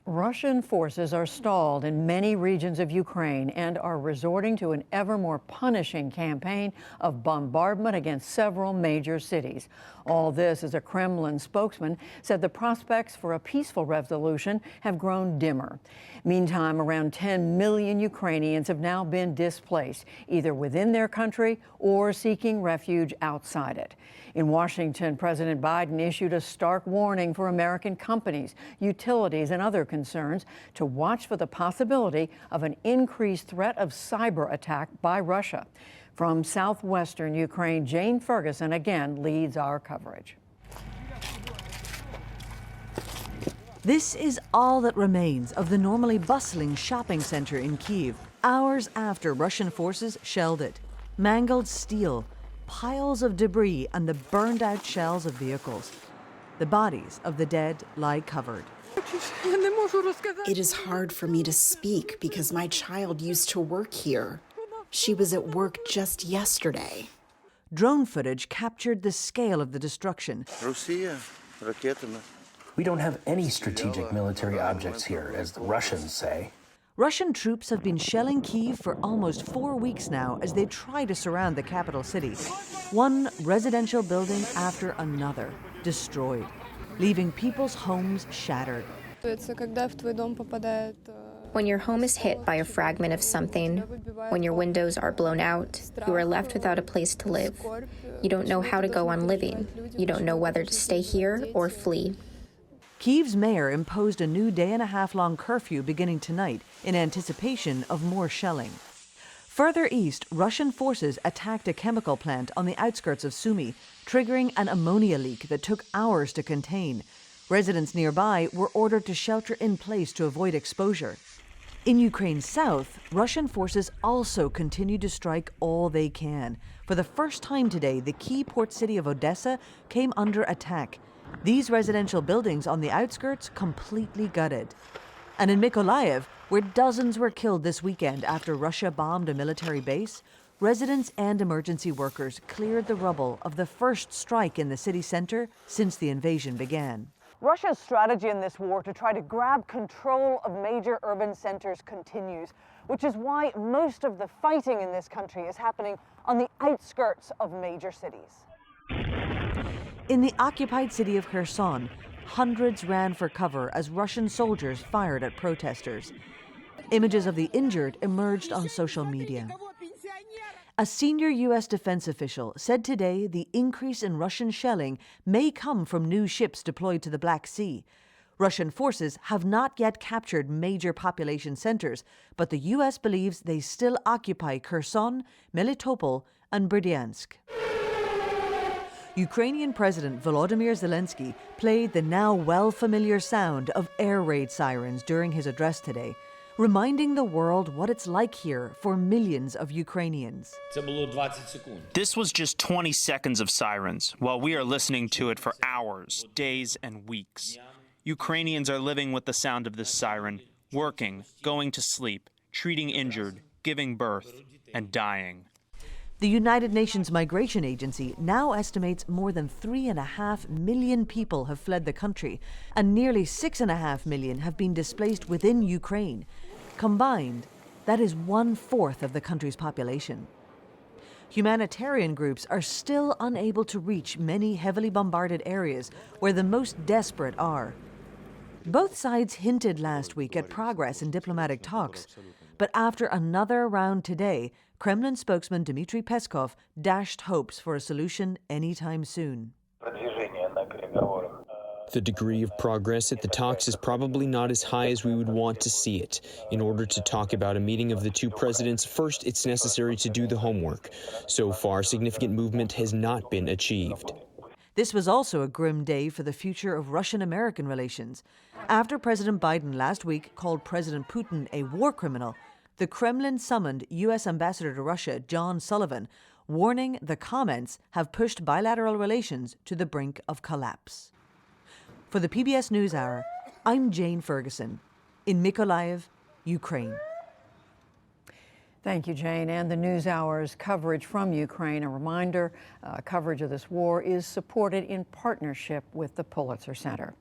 Russian forces are stalled in many regions of Ukraine and are resorting to an ever more punishing campaign of bombardment against several major cities. All this as a Kremlin spokesman said the prospects for a peaceful resolution have grown dimmer. Meantime, around 10 million Ukrainians have now been displaced, either within their country or seeking refuge outside it. In Washington, President Biden issued a stark warning for American companies, utilities, and other concerns to watch for the possibility of an increased threat of cyber attack by Russia. From southwestern Ukraine, Jane Ferguson again leads our coverage. This is all that remains of the normally bustling shopping center in Kyiv, hours after Russian forces shelled it. Mangled steel, piles of debris, and the burned out shells of vehicles. The bodies of the dead lie covered. It is hard for me to speak because my child used to work here. She was at work just yesterday. Drone footage captured the scale of the destruction. We don't have any strategic military objects here, as the Russians say. Russian troops have been shelling Kyiv for almost 4 weeks now as they try to surround the capital city. One residential building after another destroyed, leaving people's homes shattered. When your home is hit by a fragment of something, when your windows are blown out, you are left without a place to live. You don't know how to go on living. You don't know whether to stay here or flee. Kyiv's mayor imposed a new day-and-a-half-long curfew beginning tonight in anticipation of more shelling. Further east, Russian forces attacked a chemical plant on the outskirts of Sumy, triggering an ammonia leak that took hours to contain. Residents nearby were ordered to shelter in place to avoid exposure. In Ukraine's south, Russian forces also continue to strike all they can. For the first time today, the key port city of Odessa came under attack. These residential buildings on the outskirts completely gutted. And in Mykolaiv, where dozens were killed this weekend after Russia bombed a military base, residents and emergency workers cleared the rubble of the first strike in the city center since the invasion began. Russia's strategy in this war to try to grab control of major urban centers continues, which is why most of the fighting in this country is happening on the outskirts of major cities. In the occupied city of Kherson, hundreds ran for cover as Russian soldiers fired at protesters. Images of the injured emerged on social media. A senior U.S. defense official said today the increase in Russian shelling may come from new ships deployed to the Black Sea. Russian forces have not yet captured major population centers, but the U.S. believes they still occupy Kherson, Melitopol, and Berdyansk. Ukrainian President Volodymyr Zelensky played the now well-familiar sound of air raid sirens during his address today, reminding the world what it's like here for millions of Ukrainians. This was just 20 seconds of sirens, while we are listening to it for hours, days, and weeks. Ukrainians are living with the sound of this siren, working, going to sleep, treating injured, giving birth, and dying. The United Nations Migration Agency now estimates more than 3.5 million people have fled the country, and nearly 6.5 million have been displaced within Ukraine. Combined, that is 1/4 of the country's population. Humanitarian groups are still unable to reach many heavily bombarded areas where the most desperate are. Both sides hinted last week at progress in diplomatic talks, but after another round today, Kremlin spokesman Dmitry Peskov dashed hopes for a solution anytime soon. The degree of progress at the talks is probably not as high as we would want to see it. In order to talk about a meeting of the two presidents, first it's necessary to do the homework. So far, significant movement has not been achieved. This was also a grim day for the future of Russian-American relations. After President Biden last week called President Putin a war criminal, the Kremlin summoned U.S. Ambassador to Russia, John Sullivan, warning the comments have pushed bilateral relations to the brink of collapse. For the PBS NewsHour, I'm Jane Ferguson in Mykolaiv, Ukraine. Thank you, Jane. And the NewsHour's coverage from Ukraine, a reminder, coverage of this war is supported in partnership with the Pulitzer Center.